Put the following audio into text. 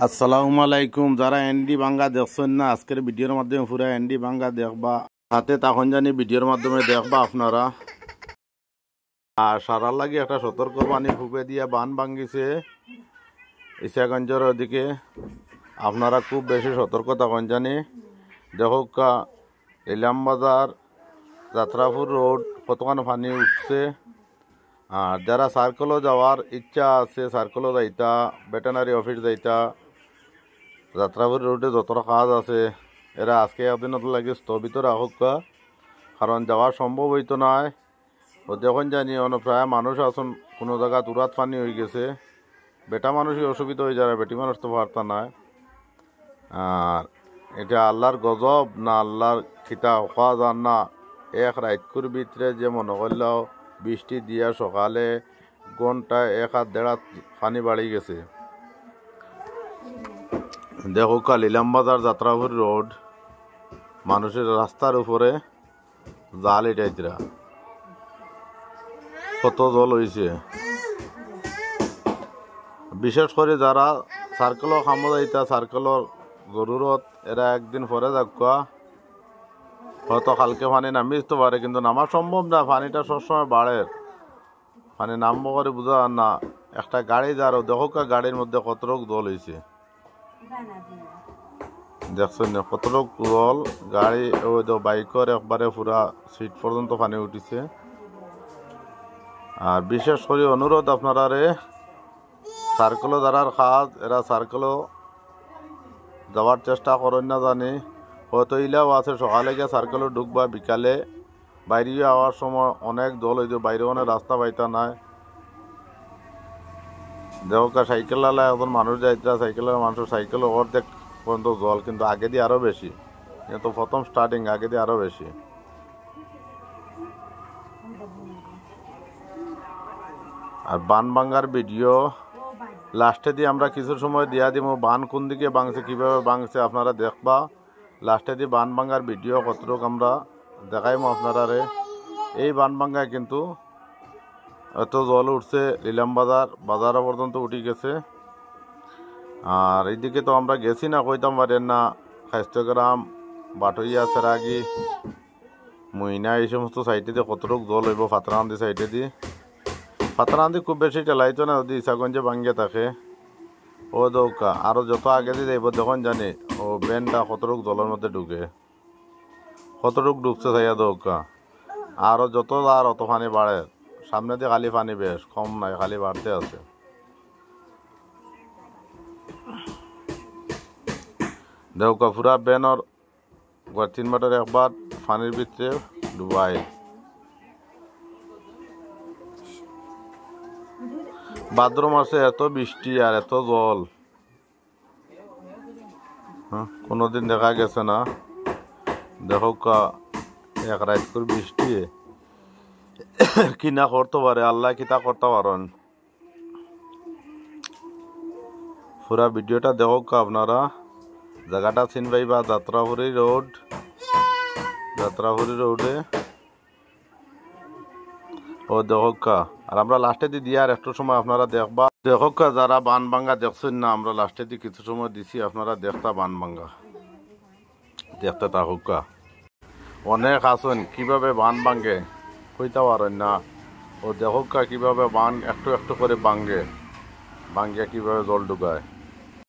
আসসালামু আলাইকুম। যারা এনডি বাঙ্গা দেখছেন না, আজকের ভিডিওর মাধ্যমে পুরা এনডি বাঙ্গা দেখবা, হাতে তখন জানি ভিডিওর মাধ্যমে দেখবা আপনারা। আর সারার লাগে একটা সতর্কবাণী ফুপে দিয়া বান ভাঙ্গিছে ইসাগঞ্জের ওদিকে। আপনারা খুব বেশি সতর্ক তখন জানি। দেখো ইলামবাজার যাত্রাপুর রোড কতখানি পানি উঠছে। আর যারা সার্কেলও যাওয়ার ইচ্ছা আছে, সার্কেলও যাইতা, ভেটেনারি অফিস যাইতা, যাত্রাপুর রোডে যতটা কাজ আছে এরা আজকে একদিনত লাগে স্থগিত রাখুক, কারণ যাওয়া সম্ভব হইতো নয়। ও যখন জানি প্রায় মানুষ আসুন কোনো জায়গা তুরাত পানি হয়ে গেছে, বেটা মানুষই অসুবিধা হয়ে যায়, বেটি মানুষ তো পারতা নয়। আর এটা আল্লাহর গজব না আল্লাহর খিতা হওয়া যান না। এক রাতকুর ভিতরে যে মনে করলেও বৃষ্টি দিয়া সকালে ঘন্টায় 1-1.5 পানি বাড়ি গেছে। দেখো ইলামবাজার যাত্রাপুর রোড, মানুষের রাস্তার উপরে জাল এটাইতরা কত জল হয়েছে। বিশেষ করে যারা সার্কেলও খামো যাইতা, সার্কেলর জরুরত, এরা একদিন পরে যাকা, হয়তো কালকে পানি নামিতে পারে, কিন্তু নামা সম্ভব না। পানিটা সবসময় বাড়ে, পানি নামবো করে বোঝা না। একটা গাড়ি যারও দেখো গাড়ির মধ্যে কত রোগ জল হয়েছে, দেখছেন না কত লোক জল। গাড়ি ওই তো বাইকের একবারে পুরা সিট পর্যন্ত পানি উঠিছে। আর বিশেষ করে অনুরোধ আপনারা রে, সার্কেলও যারার কাজ এরা সার্কেলও যাওয়ার চেষ্টা করেন না জানি। হয়তো ইলাও আছে সকালে গিয়ে সার্কেলও ঢুকবা, বিকালে বাইরে যাওয়ার সময় অনেক জল হইতো, বাইরে অনেক রাস্তা পাইতা নাই। দেখো সাইকেল আলা এখন মানুষ যাইতা, সাইকেলের মানুষ সাইকেল অর্ধেক পর্যন্ত জল, কিন্তু আগে দিয়ে আরো বেশি। কিন্তু প্রথম স্টার্টিং আগে দিয়ে আরো বেশি। আর বান ভাঙ্গার ভিডিও লাস্টে দিয়ে আমরা কিছু সময় দিয়া দিব। বান কোন দিকে ভাঙছে, কিভাবে ভাঙছে আপনারা দেখবা। লাস্টে দিয়ে বান ভাঙ্গার ভিডিও কতটুকু আমরা দেখাইমো আপনারা রে। এই বান ভাঙ্গায় কিন্তু এত জল উঠছে, ইলামবাজার বাজারও পর্যন্ত উঠে গেছে। আর এইদিকে তো আমরা গেছি না, কইতাম পারেন না, খাইস্তগ্রাম, বাটইয়া, সেরাগি, মইনা, এই সমস্ত সাইডে দিয়ে কতটুকু জল হইব। ফাতরান্দি সাইডে দিয়ে, ফাতরান্দি খুব বেশি টেলাইতো না, যদি ইসাগঞ্জে ভাঙ্গে থাকে। ও দৌকা আরো যত আগে দিয়ে যাইব তখন জানি ও বেনটা কতটুকু জলের মধ্যে ঢুকে, কতটুকু ঢুকছে চাইয়া দৌকা। আরো যত আর অত পানি বাড়ে, সামনে দিয়ে খালি পানি বেশ কম নাই, খালি বাড়তে আছে। দেখো পুরা বেনর 3 মিটার একবার পানির ভিতরে ডুবাই। ভাদ্র মাসে এত বৃষ্টি আর এত জল কোনোদিন দেখা গেছে না। দেখো এক রাতকুর বৃষ্টি কি না করতে পারে, আল্লাহ কি তা করতে পারেন। পুরা ভিডিওটা দেখো আপনারা। জায়গাটা চিনবাইবা যাত্রাপুরি রোড, যাত্রাপুরি রোডে ও দেখো। আর আমরা লাস্টে দিয়ে দিয়ে আর একটু সময় আপনারা দেখবা। দেখো যারা বান ভাঙ্গা দেখছেন না, আমরা লাস্টে দিয়ে কিছু সময় দিছি, আপনারা দেখতা বান ভাঙ্গা দেখতে থাকুক। অনেক আসুন কিভাবে বান ভাঙ্গে কইতে পারেন না। ও দেখো কিভাবে বান একটু একটু করে ভাঙ্গে, ভাঙ্গে কিভাবে জল ঢুকায়।